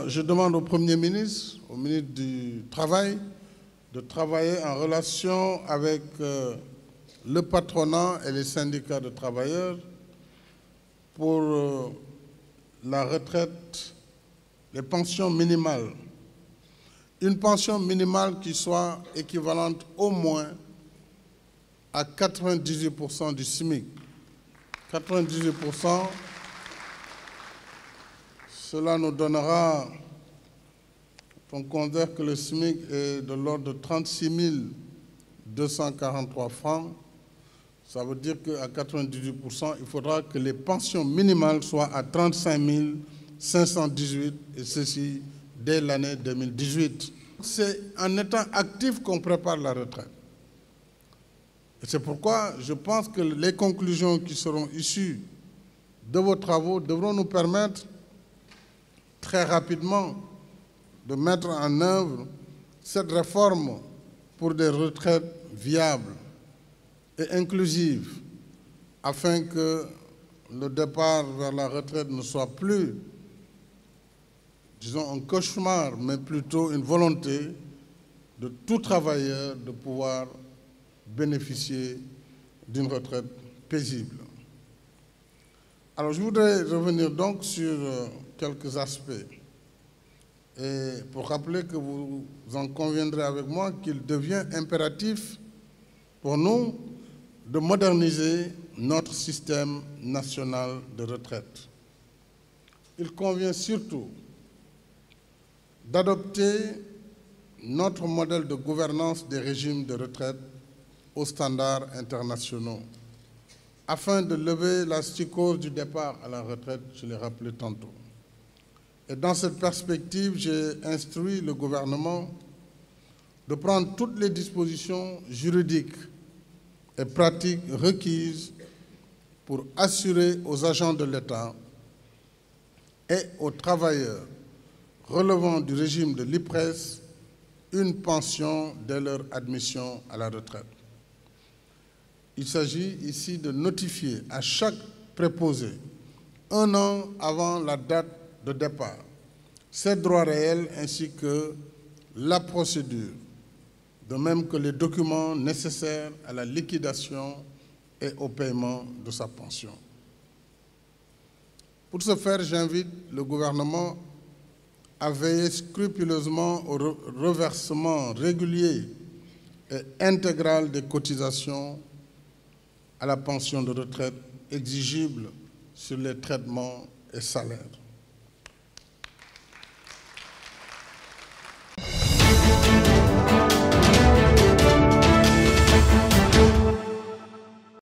Je demande au Premier ministre, au ministre du Travail, de travailler en relation avec le patronat et les syndicats de travailleurs pour la retraite, les pensions minimales. Une pension minimale qui soit équivalente au moins à 98% du SMIC. 98%, cela nous donnera, on considère que le SMIC est de l'ordre de 36 243 francs. Ça veut dire qu'à 98%, il faudra que les pensions minimales soient à 35 518, et ceci dès l'année 2018. C'est en étant actif qu'on prépare la retraite. Et c'est pourquoi je pense que les conclusions qui seront issues de vos travaux devront nous permettre très rapidement de mettre en œuvre cette réforme pour des retraites viables et inclusives, afin que le départ vers la retraite ne soit plus, disons, un cauchemar, mais plutôt une volonté de tout travailleur de pouvoir bénéficier d'une retraite paisible. Alors, je voudrais revenir donc sur quelques aspects, et pour rappeler que vous en conviendrez avec moi qu'il devient impératif pour nous de moderniser notre système national de retraite. Il convient surtout d'adopter notre modèle de gouvernance des régimes de retraite aux standards internationaux, afin de lever la psychose du départ à la retraite, je l'ai rappelé tantôt. Et dans cette perspective, j'ai instruit le gouvernement de prendre toutes les dispositions juridiques et pratiques requises pour assurer aux agents de l'État et aux travailleurs relevant du régime de l'IPRES une pension dès leur admission à la retraite. Il s'agit ici de notifier à chaque préposé, un an avant la date de départ, ses droits réels ainsi que la procédure, de même que les documents nécessaires à la liquidation et au paiement de sa pension. Pour ce faire, j'invite le gouvernement à veiller scrupuleusement au reversement régulier et intégral des cotisations à la pension de retraite exigible sur les traitements et salaires.